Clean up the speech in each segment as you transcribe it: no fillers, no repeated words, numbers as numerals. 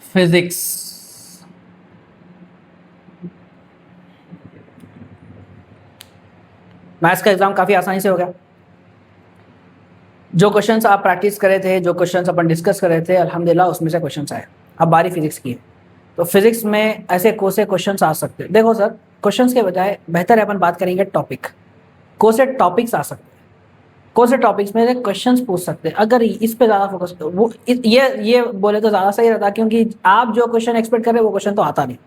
Physics. Maths का exam काफी आसानी से हो गया। जो क्वेश्चंस आप प्रैक्टिस करे थे, जो क्वेश्चंस अपन डिस्कस कर रहे थे, अल्हम्दुलिल्लाह उसमें से क्वेश्चंस आए। अब बारी फिजिक्स की है। तो फिजिक्स में ऐसे कौन से क्वेश्चंस आ सकते हैं? देखो सर, क्वेश्चंस के बजाय बेहतर है अपन बात करेंगे टॉपिक। कौन से टॉपिक्स आ सकते हैं, कौन से टॉपिक्स में क्वेश्चंस पूछ सकते हैं। अगर इस पे ज्यादा फोकस, वो ये बोले तो ज्यादा सही रहता, क्योंकि आप जो क्वेश्चन एक्सपेक्ट कर रहे हो वो क्वेश्चन तो आता नहीं।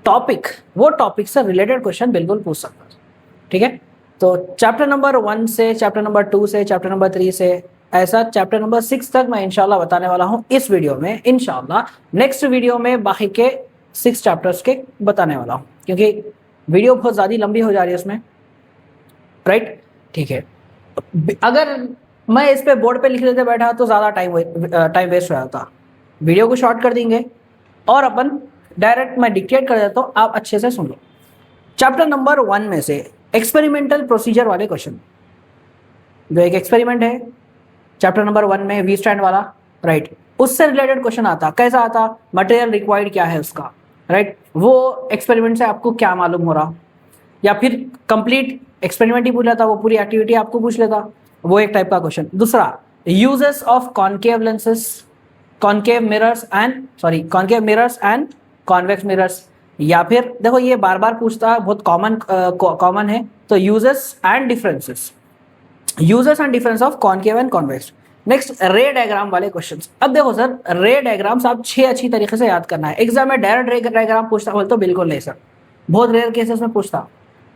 टॉपिक, वो टॉपिक से रिलेटेड क्वेश्चन बिल्कुल पूछ सकता है। ठीक है, तो चैप्टर नंबर 1 से, चैप्टर नंबर 2 से, चैप्टर नंबर 3 से, ऐसा चैप्टर नंबर 6 तक मैं इंशाल्लाह बताने वाला हूं इस वीडियो में। इंशाल्लाह नेक्स्ट वीडियो में बाकी के 6 चैप्टर्स के बताने वाला हूं, क्योंकि वीडियो बहुत ज़्यादा लंबी हो जा रही है उसमें। राइट, ठीक है। अगर मैं इस पे बोर्ड पे लिख लेते बैठा तो ज़्यादा टाइम वेस्ट हो जाता। वीडियो को शॉर्ट कर देंगे और अपन डायरेक्ट मैं डिक्टेट कर देता हूँ, आप अच्छे से सुन लो। चैप्टर नंबर 1 में से एक्सपेरिमेंटल प्रोसीजर वाले क्वेश्चन, जो एक एक्सपेरिमेंट है चैप्टर नंबर 1 में, वी स्टैंड वाला, राइट, उससे रिलेटेड क्वेश्चन आता। कैसा आता? मटेरियल रिक्वायर्ड क्या है उसका, राइट, वो एक्सपेरिमेंट से आपको क्या मालूम हो रहा, या फिर कंप्लीट एक्सपेरिमेंट ही पूछ लेता, वो पूरी एक्टिविटी आपको पूछ लेता, वो एक टाइप का क्वेश्चन। दूसरा, uses of concave lenses, concave mirrors and convex mirrors. या फिर देखो ये बार बार पूछता है, बहुत कॉमन है, तो uses and differences, uses and difference of concave and convex. Next, रे डायग्राम वाले क्वेश्चंस। अब देखो सर, रे डायग्राम्स आप 6 अच्छी तरीके से याद करना है। एग्जाम में डायरेक्ट रे डायग्राम पूछता बोल तो बिल्कुल नहीं सर, बहुत रेयर केसेस में पूछता,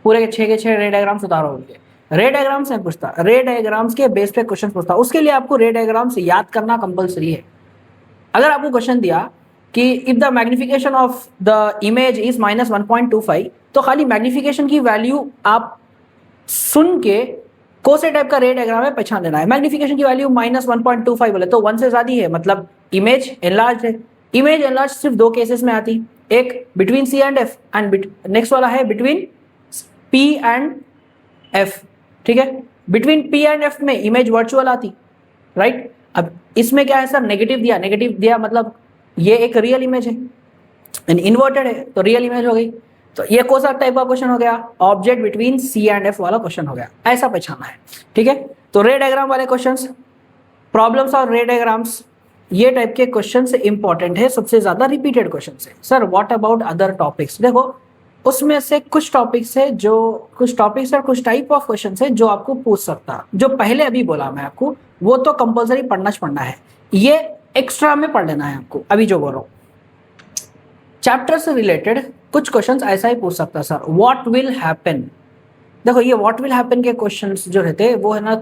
पूरे के 6 रे डायग्राम्स उतारो उनके। रे डायग्राम्स नहीं पूछता, रे डायग्राम्स के बेस पे क्वेश्चन पूछता। उसके लिए आपको रे डायग्राम्स याद करना कंपलसरी है। अगर आपको क्वेश्चन दिया कि if the magnification of the image is -1.25, तो खाली मैग्निफिकेशन की वैल्यू आप सुन के कौन से टाइप का रे डायग्राम है पहचान लेना है। मैग्निफिकेशन की वैल्यू -1.25 बोले तो 1 से ज्यादा है, मतलब इमेज एनलार्ज है। इमेज एनलार्ज सिर्फ 2 केसेस में आती, एक between C and F, and next वाला है बिटवीन पी एंड एफ। ठीक है, बिटवीन पी एंड एफ में इमेज वर्चुअल आती, राइट। अब इसमें क्या है सर, नेगेटिव दिया मतलब ये एक रियल इमेज है, इन्वर्टेड है तो रियल इमेज हो गई। तो ये कौन सा टाइप का क्वेश्चन हो गया? Object between C and F वाला क्वेश्चन हो गया, ऐसा पहचानना है। ठीक है, तो रे डायग्राम वाले क्वेश्चंस, प्रॉब्लम्स और रे डायग्राम्स, ये टाइप के क्वेश्चन इंपॉर्टेंट है, सबसे ज्यादा रिपीटेड क्वेश्चन है। Sir what about other topics? देखो उसमें से कुछ टॉपिक्स है जो, कुछ टॉपिक्स और कुछ टाइप ऑफ क्वेश्चन है जो आपको पूछ सकता। जो पहले अभी बोला मैं आपको, वो तो कंपलसरी पढ़ना है, ये एक्स्ट्रा में पढ़ लेना है आपको। अभी जो बोल रहा हूँ चैप्टर से रिलेटेड कुछ क्वेश्चंस ऐसा ही पूछ सकता सर, व्हाट विल हैपन। देखो ये व्हाट विल हैपन के क्वेश्चंस जो रहते हैं वो है ना,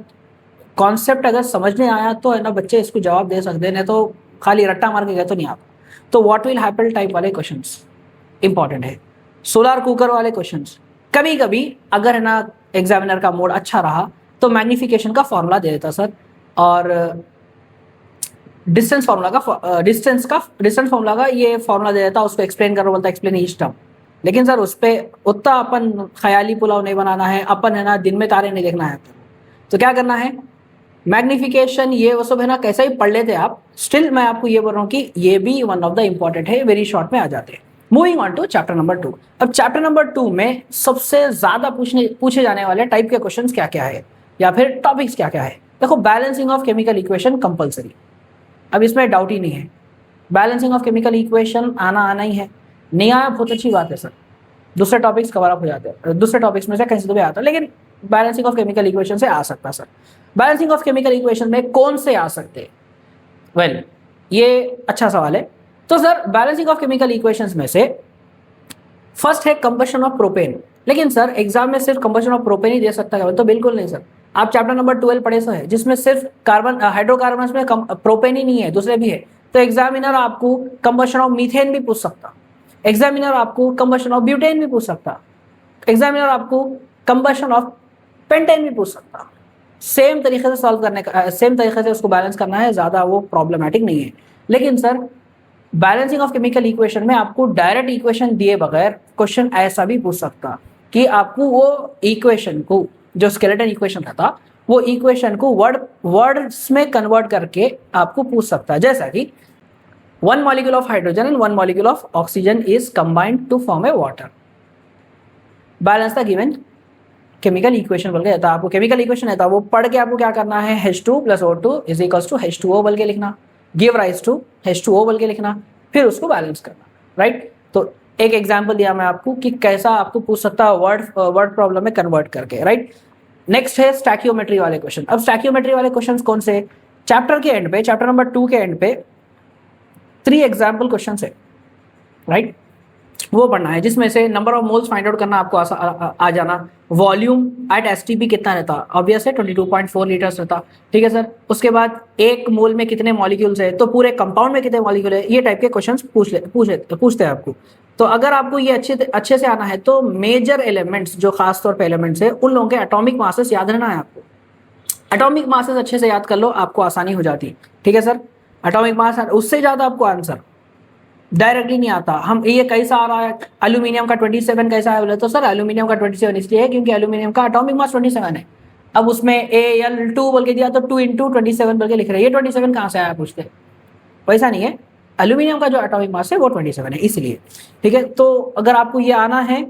कॉन्सेप्ट अगर समझने आया तो है ना बच्चे इसको जवाब दे सकते हैं, नहीं तो खाली रट्टा मार के गए तो नहीं आता। तो व्हाट विल हैपन टाइप वाले क्वेश्चंस इंपॉर्टेंट है। सोलर कुकर वाले क्वेश्चंस, कभी कभी अगर है ना एग्जामिनर का मूड अच्छा रहा तो मैग्निफिकेशन का फॉर्मूला दे देता सर, और डिस्टेंस फॉर्मूला का ये फॉर्मूला दे देता, उसको एक्सप्लेन करो बोलता एक्सप्लेन ईच टर्म। लेकिन सर उस पर उतना अपन ख्याली पुलाव नहीं बनाना है, अपन है ना दिन में तारे नहीं देखना है। तो क्या करना है, मैग्निफिकेशन ये वो सब है ना कैसा ही पढ़ लेते आप, स्टिल मैं आपको ये बोल रहा हूँ कि ये भी वन ऑफ द इंपॉर्टेंट है, वेरी शॉर्ट में आ जाते हैं। Moving on to chapter number 2। अब चैप्टर नंबर 2 में सबसे ज्यादा पूछे जाने वाले टाइप के क्वेश्चंस क्या क्या है, या फिर टॉपिक्स क्या क्या है। देखो balancing of chemical equation compulsory, अब इसमें डाउट ही नहीं है। बैलेंसिंग ऑफ केमिकल इक्वेशन आना ही है, नहीं आया बहुत अच्छी बात है सर, दूसरे टॉपिक्स कवर अप हो जाते हैं, दूसरे टॉपिक्स में से कहीं से तो भी आता है, लेकिन बैलेंसिंग ऑफ केमिकल इक्वेशन से आ सकता है sir. Balancing of chemical equation में कौन से आ सकते हैं? वेल ये अच्छा सवाल है। तो sir balancing of chemical equations में से फर्स्ट है कंबशन ऑफ प्रोपेन। लेकिन सर एग्जाम में सिर्फ कंबशन ऑफ प्रोपेन ही दे सकता है? तो बिल्कुल नहीं सर, आप चैप्टर नंबर 12 पढ़े सो है जिसमें सिर्फ कार्बन हाइड्रोकार्बन में प्रोपेन ही नहीं है, दूसरे भी है। तो एग्जामिनर आपको कंबशन ऑफ मीथेन भी पूछ सकता, एग्जामिनर आपको कंबशन ऑफ ब्यूटेन भी पूछ सकता, एग्जामिनर आपको कंबशन ऑफ पेंटेन भी पूछ सकता। सेम तरीके से सॉल्व करने का, सेम तरीके से उसको बैलेंस करना है, ज्यादा वो प्रॉब्लमेटिक नहीं है। लेकिन sir balancing of chemical equation में आपको डायरेक्ट इक्वेशन दिए बगैर क्वेश्चन ऐसा भी पूछ सकता कि आपको वो इक्वेशन को, जो स्केलेटन इक्वेशन था, वो इक्वेशन को वर्ड्स में कन्वर्ट करके आपको पूछ सकता है। जैसा कि 1 molecule of hydrogen and 1 molecule of oxygen is combined to form a water. Balance the given chemical equation बोल के देता है आपको, केमिकल इक्वेशन है तो वो पढ़ के आपको क्या करना है, H2 + O2 = H2O बोल के लिखना, गिव राइज टू H2O बोल के लिखना, फिर उसको बैलेंस करना, राइट। तो एक एग्जांपल दिया मैं आपको कि कैसा आपको पूछ सकता है वर्ड प्रॉब्लम में कन्वर्ट करके, राइट। नेक्स्ट है स्टैकियोमेट्री वाले क्वेश्चन। अब स्टैकियोमेट्री वाले क्वेश्चन कौन से, चैप्टर के एंड पे, चैप्टर नंबर 2 के एंड पे 3 एग्जाम्पल क्वेश्चन है, राइट, वो पढ़ना है, जिसमें से number of moles find out करना आपको आ जाना, वॉल्यूम एट एसटीपी कितना रहता, ऑब्वियस है 22.4 लीटर्स रहता, ठीक है सर। उसके बाद एक मोल में कितने मॉलिक्यूल्स है, तो पूरे कंपाउंड में कितने मॉलिक्यूल है, ये टाइप के क्वेश्चंस पूछते हैं आपको। तो अगर आपको ये अच्छे से आना है तो मेजर एलिमेंट्स, जो खास तौर पे एलिमेंट्स है, उन लोगों के एटॉमिक मासेस याद रहना है आपको। एटॉमिक मासेस अच्छे से याद कर लो, आपको आसानी हो जाती, ठीक है सर। एटॉमिक मास, उससे ज्यादा आपको आंसर डायरेक्टली नहीं आता। हम ये कैसा आ रहा है, एल्यूमिनियम का 27 कैसा है बोले तो सर एल्यूमिनियम का 27 इसलिए है क्योंकि एल्यूमिनियम का एटॉमिक मास 27 है। अब उसमें Al2 बोल के दिया तो 2 × 27 बोल के लिख रहे हैं, ये 27 कहाँ से आया पूछते, वैसा नहीं है, एल्यूमिनियम का जो एटॉमिक मास है वो 27 है इसलिए, ठीक है। तो अगर आपको ये आना है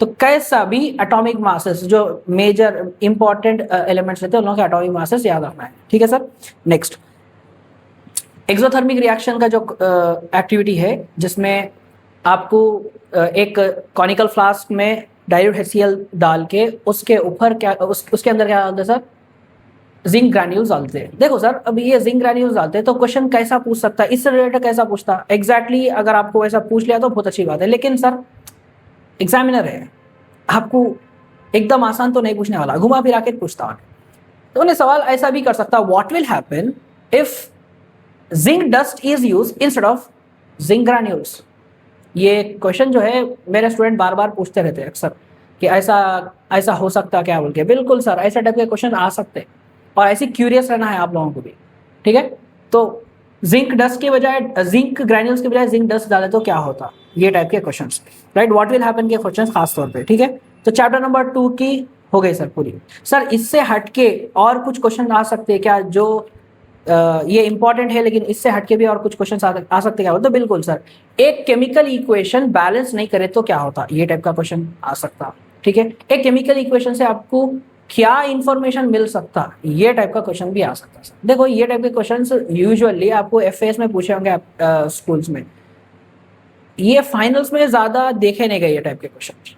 तो कैसा भी एटॉमिक मासेस, जो मेजर इंपॉर्टेंट एलिमेंट्स रहते हैं उन लोगों के एटॉमिक मासेस याद रखना है, ठीक है सर। नेक्स्ट, एक्सोथर्मिक रिएक्शन का जो एक्टिविटी है, जिसमें आपको एक कॉनिकल फ्लास्क में डाइल्यूट HCl डाल के उसके ऊपर क्या उसके अंदर क्या डालते हैं सर, जिंक ग्रैन्यूल्स डालते हैं। देखो सर, अब ये जिंक ग्रैन्यूल्स डालते हैं तो क्वेश्चन कैसा पूछ सकता है, इससे रिलेटेड कैसा पूछता, एग्जैक्टली अगर आपको ऐसा पूछ लिया तो बहुत अच्छी बात है, लेकिन सर एग्जामिनर है, आपको एकदम आसान तो नहीं पूछने वाला, घुमा फिरा के पूछता है। तो उन्हें सवाल ऐसा भी कर सकता, what will happen if zinc dust is use instead of zinc granules. ये क्वेश्चन जो है मेरे स्टूडेंट बार बार पूछते रहते हैं अक्सर कि ऐसा हो सकता क्या बोल के। बिल्कुल सर, ऐसे टाइप के क्वेश्चन आ सकते हैं और ऐसे क्यूरियस रहना है आप लोगों को भी, ठीक है। तो जिंक डस्ट के बजाय, जिंक ग्रैन्यूल्स के बजाय जिंक डस्ट डाले तो क्या होता, ये टाइप के question, right, what will happen के क्वेश्चन खास तौर पे, ठीक है। तो चैप्टर नंबर 2 की हो गई सर पूरी। सर इससे हटके और कुछ क्वेश्चन आ सकते हैं क्या, जो ये इंपॉर्टेंट है लेकिन इससे हटके भी और कुछ क्वेश्चन आ सकते क्या होता, बिल्कुल सर, एक केमिकल इक्वेशन बैलेंस नहीं करे तो क्या होता, ये टाइप का क्वेश्चन आ सकता, ठीक है। एक केमिकल इक्वेशन से आपको क्या इंफॉर्मेशन मिल सकता, ये टाइप का क्वेश्चन भी आ सकता है। देखो ये टाइप के क्वेश्चंस यूजुअली आपको FAS में पूछे होंगे स्कूल्स में, ये फाइनल्स में ज्यादा देखे नहीं गए ये टाइप के क्वेश्चन,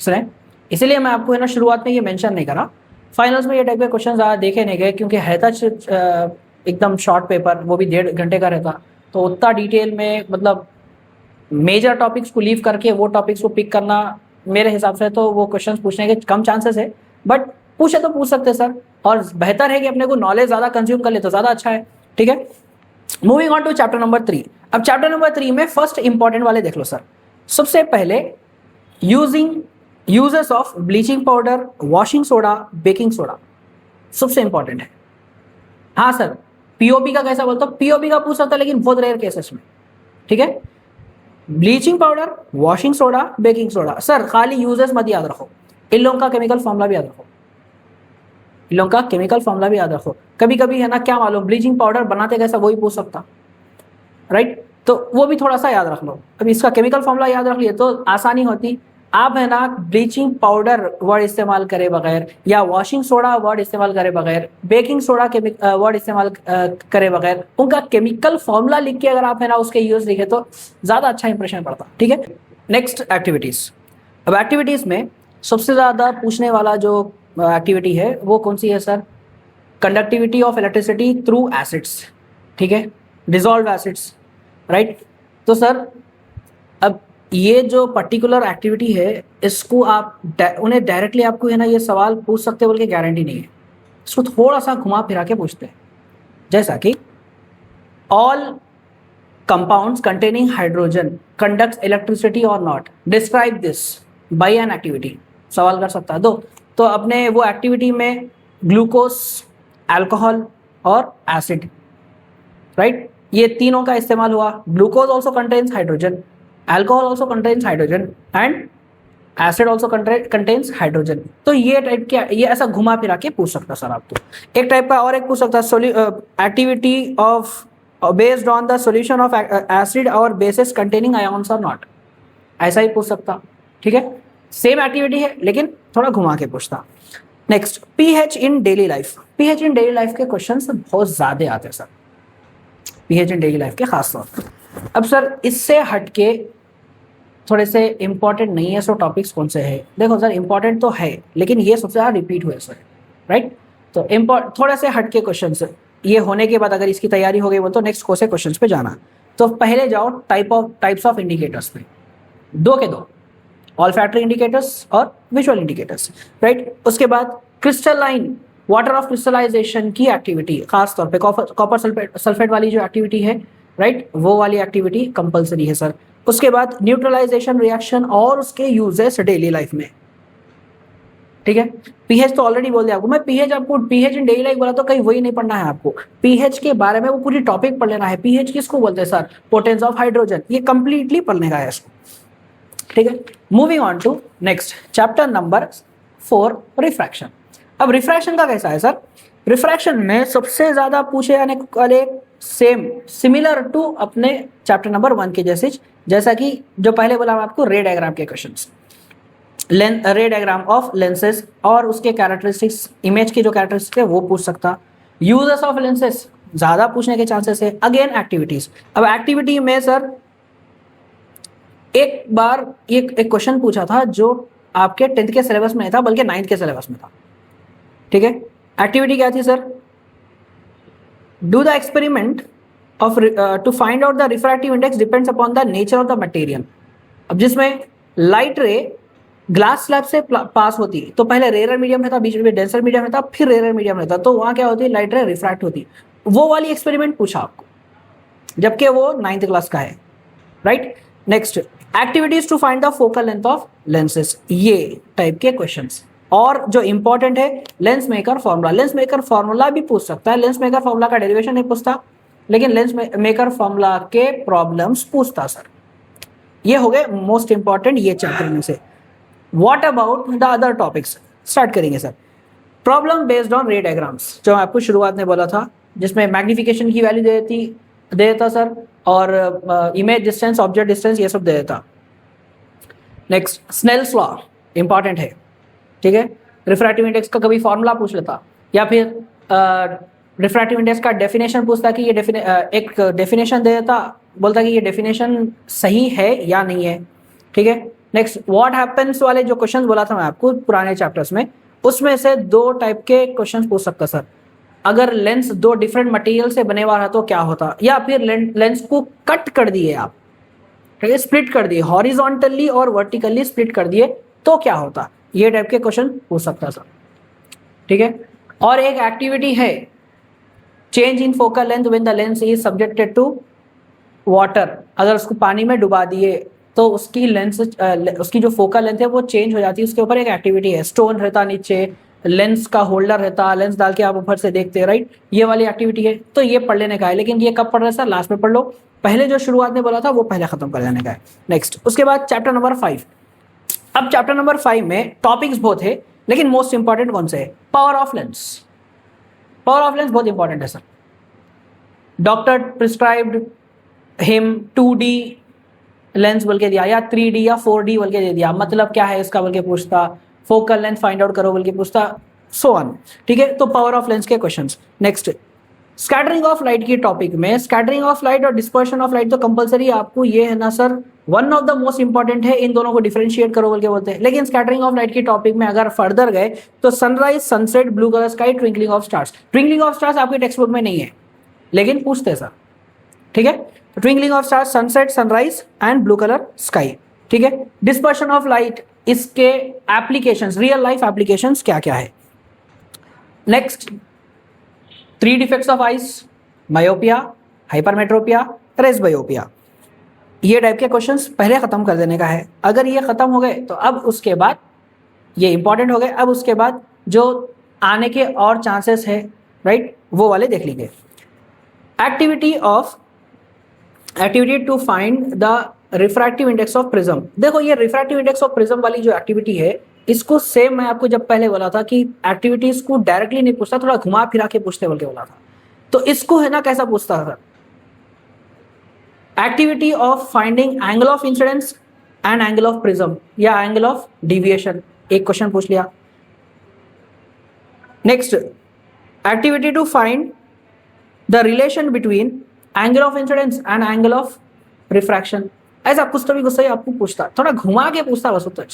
सुने, इसीलिए मैं आपको है ना शुरुआत में ये मेंशन नहीं करा। फाइनल्स में ये टाइप के क्वेश्चन ज़्यादा देखे नहीं गए क्योंकि रहता एकदम शॉर्ट पेपर, वो भी 1.5 घंटे का रहता, तो उतना डिटेल में मतलब मेजर टॉपिक्स को लीव करके वो टॉपिक्स को पिक करना मेरे हिसाब से तो वो क्वेश्चंस पूछने के कम चांसेस है, बट पूछे तो पूछ सकते सर, और बेहतर है कि अपने को नॉलेज ज़्यादा कंज्यूम कर ले तो ज़्यादा अच्छा है, ठीक है। Moving on to chapter number 3। अब चैप्टर नंबर 3 में फर्स्ट इंपॉर्टेंट वाले देख लो सर। सबसे पहले uses of bleaching powder, washing soda, baking soda, सबसे इंपॉर्टेंट है। हाँ सर, पीओपी का कैसा बोलता हूँ, पीओपी का पूछ सकता है लेकिन बहुत रेयर केसेस में, ठीक है। Bleaching powder, washing soda, baking soda, sir खाली यूजेस मत याद रखो, इन लोगों का केमिकल फॉर्मूला भी याद रखो, इन लोगों का केमिकल फॉर्मूला भी याद रखो। कभी कभी है ना क्या मालूम ब्लीचिंग पाउडर बनाते कैसा वही पूछ सकता, राइट, तो वो भी थोड़ा सा याद रख लो। अभी इसका केमिकल फॉर्मूला याद रख लिए तो आसानी होती। आप है ना ब्लीचिंग पाउडर वर्ड इस्तेमाल करे बगैर या वॉशिंग सोडा वर्ड इस्तेमाल करे बगैर, बेकिंग सोडा के वर्ड इस्तेमाल करे बगैर, उनका केमिकल फॉर्मूला लिख के अगर आप है ना उसके यूज लिखे तो ज़्यादा अच्छा इंप्रेशन पड़ता, ठीक है। Next activities. अब एक्टिविटीज़ में सबसे ज़्यादा पूछने वाला जो एक्टिविटी है वो कौन सी है sir, conductivity of electricity through acids, ठीक है, डिजॉल्व एसिड्स, राइट। तो सर अब ये जो पर्टिकुलर एक्टिविटी है इसको आप उन्हें डायरेक्टली आपको है ना ये सवाल पूछ सकते बोल के गारंटी नहीं है, इसको थोड़ा सा घुमा फिरा के पूछते हैं। जैसा कि all compounds containing hydrogen conducts electricity और not, describe this by an activity, सवाल कर सकता है। तो अपने वो एक्टिविटी में ग्लूकोज, अल्कोहल और एसिड, राइट, ये तीनों का इस्तेमाल हुआ। Glucose also contains hydrogen, alcohol also contains hydrogen and acid also contains hydrogen. तो ये टाइप क्या, ये ऐसा घुमा फिरा के पूछ सकता सर आपको। एक टाइप का और एक पूछ सकता है activity of based on the solution of acid और बेसिस कंटेनिंग आयंस और नॉट, ऐसा ही पूछ सकता। ठीक है, सेम एक्टिविटी है लेकिन थोड़ा घुमा के पूछता। नेक्स्ट, पीएच इन डेली लाइफ। पीएच इन डेली लाइफ के क्वेश्चंस बहुत ज्यादा आते हैं सर, पीएच इन डेली लाइफ के खास तौर पर। अब सर इससे हटके थोड़े से इंपॉर्टेंट नहीं है, सो टॉपिक्स कौन से हैं? देखो सर इंपॉर्टेंट तो है लेकिन ये सबसे ज़्यादा रिपीट हुए सर, राइट? तो थोड़े से हटके क्वेश्चंस ये होने के बाद अगर इसकी तैयारी हो गई वो तो नेक्स्ट कोर्स क्वेश्चंस पे जाना। तो पहले जाओ टाइप्स ऑफ इंडिकेटर्स पे, दो के दो, ऑल्फैक्टरी इंडिकेटर्स और विजुअल इंडिकेटर्स, राइट? उसके बाद क्रिस्टलाइन वाटर ऑफ क्रिस्टलाइजेशन की एक्टिविटी, खास तौर पे कॉपर सल्फेट वाली जो एक्टिविटी है, राइट, वो वाली एक्टिविटी कंपलसरी है सर। उसके बाद न्यूट्रलाइजेशन रिएक्शन और उसके यूजेस डेली लाइफ में। ठीक है, पीएच तो ऑलरेडी बोल दिया आपको मैं, पीएच इन डेली लाइफ बोला तो कहीं वही नहीं पढ़ना है आपको, पीएच के बारे में वो पूरी टॉपिक पढ़ लेना है। पीएच किसको बोलते हैं सर? पोटेंस ऑफ हाइड्रोजन, ये कंप्लीटली पढ़ने का है इसको। ठीक है, moving on to next chapter number 4, refraction. अब रिफ्रैक्शन का कैसा है सर? रिफ्रैक्शन में सबसे ज्यादा पूछे जाने वाले सिमिलर टू अपने चैप्टर नंबर 1 के जैसा कि जो पहले बोला आपको, रे डायग्राम के क्वेश्चंस, रे डायग्राम ऑफ लेंसेज और उसके कैरेक्टरिस्टिक्स, इमेज की जो कैरेक्टरिस्टिक्स है वो पूछ सकता। यूजेस ऑफ लेंसेज ज्यादा पूछने के चांसेस है। अगेन एक्टिविटीज, अब एक्टिविटी में सर एक बार एक क्वेश्चन पूछा था जो आपके 10th के सिलेबस में नहीं था बल्कि 9th के सिलेबस में था। ठीक है, एक्टिविटी क्या थी sir? Do the experiment of to find out the refractive index depends upon the nature of the material. अब जिसमें लाइट रे ग्लास स्लैब से पास होती तो पहले रेयर मीडियम रहता, बीच में डेंसर मीडियम रहता, फिर रेयर मीडियम रहता, तो वहां क्या होती है? लाइट रे रिफ्रैक्ट होती। वो वाली एक्सपेरिमेंट पूछा आपको, जबकि वो 9th क्लास का है, right? Next, activities to find the focal length of lenses, ये टाइप के क्वेश्चंस। और जो इंपॉर्टेंट है, lens maker formula. Lens maker formula भी पूछ सकता है, लेंस मेकर फॉर्मूला का डेरिवेशन नहीं पूछता लेकिन लेंस मेकर फॉर्मूला के प्रॉब्लम्स पूछता सर। ये हो गए मोस्ट इंपॉर्टेंट ये चैप्टर में से। What about the other topics? Start करेंगे सर। Problem based on ray diagrams, जो आपको शुरुआत में बोला था, जिसमें मैग्निफिकेशन की वैल्यू दे देता सर, और इमेज डिस्टेंस, ऑब्जेक्ट डिस्टेंस, ये सब दे देता। नेक्स्ट, स्नेल्स लॉ इंपॉर्टेंट है। ठीक है, रिफ्रैक्टिव इंडेक्स का कभी फॉर्मूला पूछ लेता, या फिर रिफ्रैक्टिव इंडेक्स का डेफिनेशन पूछता कि ये एक डेफिनेशन दे देता, बोलता कि ये डेफिनेशन सही है या नहीं है। ठीक है, नेक्स्ट, व्हाट हैपेंस वाले जो क्वेश्चंस बोला था मैं आपको पुराने चैप्टर्स में, उसमें से 2 टाइप के क्वेश्चंस पूछ सकता सर। अगर लेंस 2 डिफरेंट मटेरियल से बने हुआ है तो क्या होता, या फिर लेंस को कट कर दिए आप, ठीक है, स्प्लिट कर दिए, हॉरिजॉन्टली और वर्टिकली स्प्लिट कर दिए तो क्या होता, ये टाइप के क्वेश्चन पूछ सकता सर। ठीक है, और एक एक्टिविटी है, change in focal length when the lens is subjected to water. अगर उसको पानी में डुबा दिए तो उसकी लेंस उसकी जो फोकल लेंथ है वो चेंज हो जाती है। उसके ऊपर एक एक्टिविटी है, स्टोन रहता नीचे, लेंस का होल्डर रहता, लेंस डाल के आप ऊपर से देखते हैं, राइट? ये वाली एक्टिविटी है, तो ये पढ़ लेने का है। लेकिन ये कब पढ़ रहे हैं सर? लास्ट में पढ़ लो, पहले जो शुरुआत में बोला था वो पहले खत्म कर देने का है। नेक्स्ट, उसके बाद चैप्टर नंबर 5। अब चैप्टर नंबर 5 में टॉपिक्स बहुत है लेकिन मोस्ट इंपॉर्टेंट कौन से है? Power of lens. Power of lens बहुत इंपॉर्टेंट है sir. Doctor prescribed him 2D lens बोल के दिया, या 3D या 4D बोल के दे दिया, मतलब क्या है इसका बोल के पूछता, फोकल लेंथ फाइंड आउट करो बोल के पूछता, सो ऑन। ठीक है, तो पावर ऑफ लेंस के questions. Next, scattering of light की टॉपिक में स्कैटरिंग ऑफ लाइट और डिस्पर्शन ऑफ लाइट तो कंपलसरी आपको ये है ना sir, one of the most important है, इन दोनों को डिफरेंशिएट करो बोल के बोलते हैं। लेकिन स्कैटरिंग ऑफ लाइट की टॉपिक में अगर फर्दर गए तो sunrise, sunset, blue colour sky, twinkling of stars. Twinkling of stars आपके टेक्स्ट बुक में नहीं है लेकिन पूछते सर। ठीक है, twinkling of stars, sunset, sunrise and blue colour sky. ठीक है, डिस्पर्शन ऑफ लाइट, इसके एप्लीकेशंस, रियल लाइफ एप्लीकेशंस क्या क्या है। Next, 3 defects of eyes, myopia, hypermetropia, presbyopia, ये टाइप के क्वेश्चंस पहले खत्म कर देने का है। अगर ये खत्म हो गए तो अब उसके बाद ये इंपॉर्टेंट हो गए, अब उसके बाद जो आने के और चांसेस है, राइट, वो वाले देख लीजिए। Activity to find the refractive index of prism. देखो ये रिफ्रैक्टिव इंडेक्स ऑफ प्रिज्म वाली जो एक्टिविटी है, इसको सेम मैं आपको जब पहले बोला था कि एक्टिविटीज को डायरेक्टली नहीं पूछता, थोड़ा घुमा फिरा के पूछते बोल के बोला था। तो इसको है ना कैसा पूछता था, activity of finding angle of incidence and angle of prism या एंगल ऑफ डिविएशन, एक क्वेश्चन पूछ लिया। Next, activity to find the relation between angle of incidence and angle of refraction. ऐसा कुछ तो भी गुस्सा आपको पूछता, थोड़ा घुमा के पूछता बस उतना।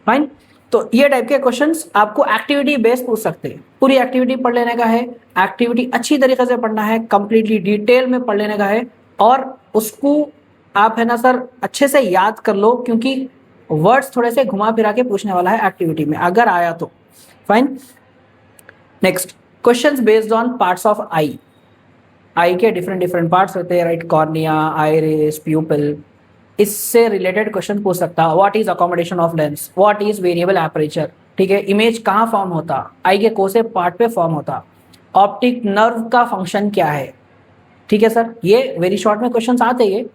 फाइन, तो ये टाइप के क्वेश्चंस आपको एक्टिविटी बेस पूछ सकते हैं। पूरी एक्टिविटी पढ़ लेने का है, एक्टिविटी अच्छी तरीके से पढ़ना है, कंप्लीटली डिटेल में पढ़ लेने का है, और उसको आप है ना सर अच्छे से याद कर लो, क्योंकि वर्ड्स थोड़े से घुमा फिरा के पूछने वाला है एक्टिविटी में, अगर आया तो। Fine, next, questions based on parts of eye. Eye के डिफरेंट पार्ट्स होते हैं, राइट, कॉर्निया, आइरिस, प्यूपिल, इससे रिलेटेड क्वेश्चन पूछ सकता है। What is accommodation of lens, what is variable aperture, ठीक है, इमेज कहाँ फॉर्म होता, आई के कौन से पार्ट पे फॉर्म होता, ऑप्टिक नर्व का फंक्शन क्या है, ठीक है सर। ये वेरी शॉर्ट में क्वेश्चंस आते हैं, ये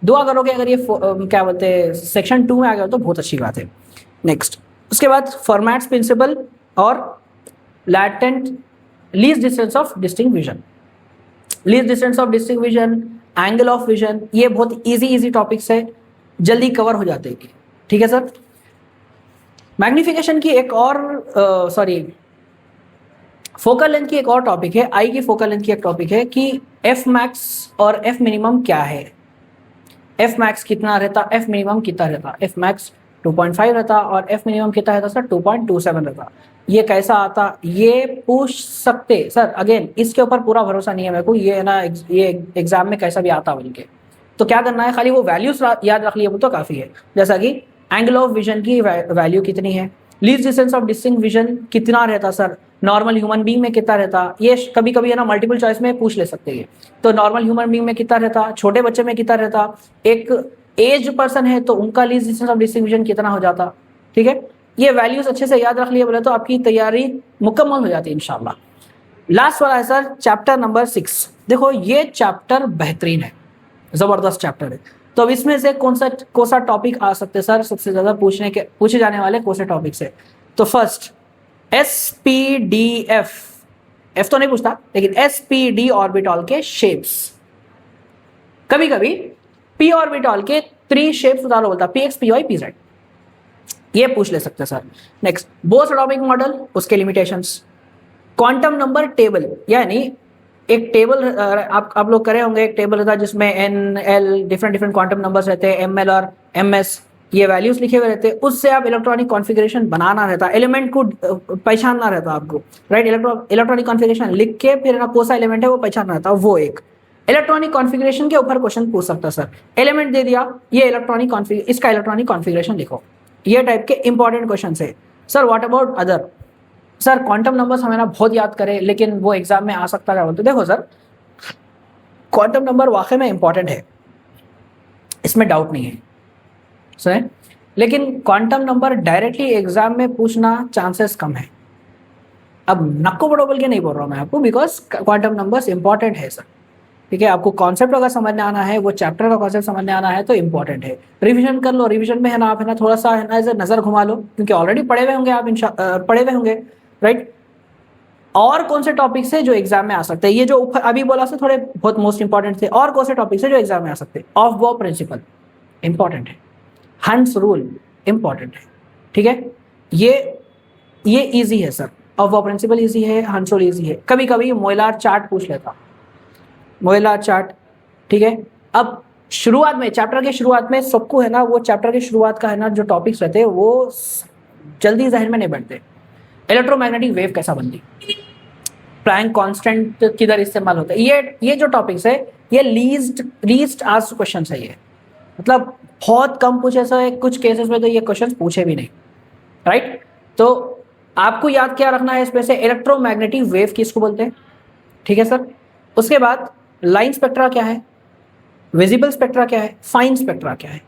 दुआ करोगे अगर ये क्या बोलते हैं सेक्शन 2 में आ गया तो बहुत अच्छी बात है। नेक्स्ट, उसके बाद फॉर्मेट्स प्रिंसिपल और latent least distance of distinct vision, least distance of distinct vision, angle of vision, ये बहुत इजी टॉपिक्स है, जल्दी कवर हो जाते हैं, ठीक है सर। मैग्निफिकेशन की एक और फोकल लेंथ की एक और टॉपिक है, आई की फोकल लेंथ की एक टॉपिक है कि एफ मैक्स और एफ मिनिमम क्या है, एफ मैक्स कितना रहता, एफ मिनिमम कितना रहता, एफ मैक्स 2.5 रहता और एफ मिनिमम कितना रहता सर 2.27 रहता, ये कैसा आता, ये पूछ सकते सर। अगेन इसके ऊपर पूरा भरोसा नहीं है मेरे को, ये है ना ये एग्जाम में कैसा भी आता बोल के, तो क्या करना है, खाली वो वैल्यूज याद रख लिया वो तो काफी है। जैसा कि एंगल ऑफ विजन की वैल्यू कितनी है, least distance of distinct vision कितना रहता सर, नॉर्मल ह्यूमन बीइंग में कितना रहता, ये कभी कभी है ना मल्टीपल चॉइस में पूछ ले सकते हैं, तो नॉर्मल ह्यूमन बीइंग में कितना रहता, छोटे बच्चे में कितना रहता, एक एज पर्सन है तो उनका least distance of distinct vision कितना हो जाता, ठीक है। ये वैल्यूज अच्छे से याद रख लिए बोले तो आपकी तैयारी मुकम्मल हो जाती है इंशाल्लाह। लास्ट वाला है सर चैप्टर नंबर 6। देखो ये चैप्टर बेहतरीन है, जबरदस्त चैप्टर है, तो अब इसमें से कौन सा टॉपिक आ सकते हैं सर, सबसे ज्यादा पूछे जाने वाले कौन से टॉपिक से। तो फर्स्ट SPDF, एफ तो नहीं पूछता लेकिन SPD ऑर्बिटल के शेप्स, कभी कभी P ऑर्बिटल के 3 शेप्स उतारो बोलता, PX PY PZ, ये पूछ ले सकते हैं sir. Next, Bose atomic model, उसके लिमिटेशंस, क्वांटम नंबर टेबल, यानी एक टेबल आप लोग करे होंगे, एक टेबल रहता है जिसमें NL डिफरेंट क्वांटम नंबर्स रहते हैं, ML और MS ये वैल्यूज लिखे हुए रहते हैं, उससे आप इलेक्ट्रॉनिक कॉन्फ़िगरेशन बनाना रहता है, एलिमेंट को पहचानना रहता है आपको, राइट। इलेक्ट्रॉनिक कॉन्फ़िगरेशन लिख के फिर ना कौन सा एलिमेंट है वो पहचानना रहता है, वो एक इलेक्ट्रॉनिक कॉन्फ़िगरेशन के ऊपर क्वेश्चन पूछ सकता है सर। एलिमेंट दे दिया, ये इलेक्ट्रॉनिक कॉन्फ़िगरेशन, इसका इलेक्ट्रॉनिक कॉन्फ़िगरेशन लिखो, ये टाइप के इंपॉर्टेंट क्वेश्चन है sir. What about other, sir quantum numbers हमें ना बहुत याद करें लेकिन वो एग्जाम में आ सकता है बोलते, देखो सर क्वांटम नंबर वाकई में इंपॉर्टेंट है, इसमें डाउट नहीं है सर, लेकिन क्वांटम नंबर डायरेक्टली एग्जाम में पूछना चांसेस कम है। अब नक्को बड़ो बोल के नहीं बोल रहा हूं मैं आपको, बिकॉज क्वांटम नंबर्स इंपॉर्टेंट है सर, ठीक है। आपको कॉन्सेप्ट अगर समझने आना है, वो चैप्टर का कॉन्सेप्ट समझने आना है तो इंपॉर्टेंट है, रिवीजन कर लो, रिवीजन में है ना आप है ना थोड़ा सा है ना ऐसे नजर घुमा लो, क्योंकि ऑलरेडी पढ़े हुए होंगे आप, पढ़े हुए होंगे, राइट। और कौन से टॉपिक्स है जो एग्जाम में आ सकते हैं, ये जो अभी बोला से थोड़े बहुत मोस्ट इंपॉर्टेंट थे, और कौन से टॉपिक्स है जो एग्जाम में आ सकते हैं। ऑफ बॉ प्रिंसिपल इंपॉर्टेंट है, हंट्स रूल इंपॉर्टेंट है, ठीक है। ये इजी है सर, ऑफ बॉ प्रिंसिपल इजी है, हंट्स रूल इजी है। कभी कभी मोइलार चार्ट पूछ लेता, मोइलार चार्ट, ठीक है। अब शुरुआत में, चैप्टर के शुरुआत में सबको है ना वो चैप्टर के शुरुआत का है ना जो टॉपिक्स रहते हैं वो जल्दी जहन में नहीं बैठते। इलेक्ट्रोमैग्नेटिक वेव कैसा बनती, प्लैंक कांस्टेंट किधर इस्तेमाल होता है, ये जो टॉपिक्स है ये लीस्ट आस्क्ड क्वेश्चंस है, ये मतलब बहुत कम पूछे सर, कुछ केसेस में तो ये क्वेश्चंस पूछे भी नहीं, राइट। तो आपको याद क्या रखना है इसमें से, इलेक्ट्रोमैग्नेटिक वेव किसको बोलते हैं, ठीक है सर। उसके बाद लाइन स्पेक्ट्रा क्या है, विजिबल स्पेक्ट्रा क्या है, फाइन स्पेक्ट्रा क्या है,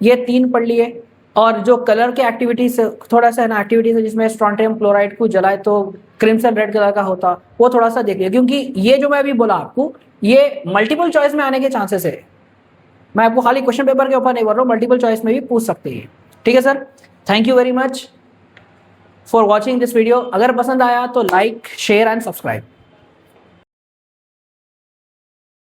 ये 3 पढ़ लिए। और जो कलर के एक्टिविटीज थोड़ा सा है ना एक्टिविटीज है जिसमें स्ट्रॉन्टियम क्लोराइड को जलाए तो क्रिम्सन रेड कलर का होता, वो थोड़ा सा देख लिया, क्योंकि ये जो मैं अभी बोला आपको ये मल्टीपल चॉइस में आने के चांसेस है। मैं आपको खाली क्वेश्चन पेपर के ऊपर नहीं बोल रहा हूँ, मल्टीपल चॉइस में भी पूछ सकते हैं, ठीक है sir. Thank you very much for watching this video. अगर पसंद आया तो लाइक, शेयर एंड सब्सक्राइब।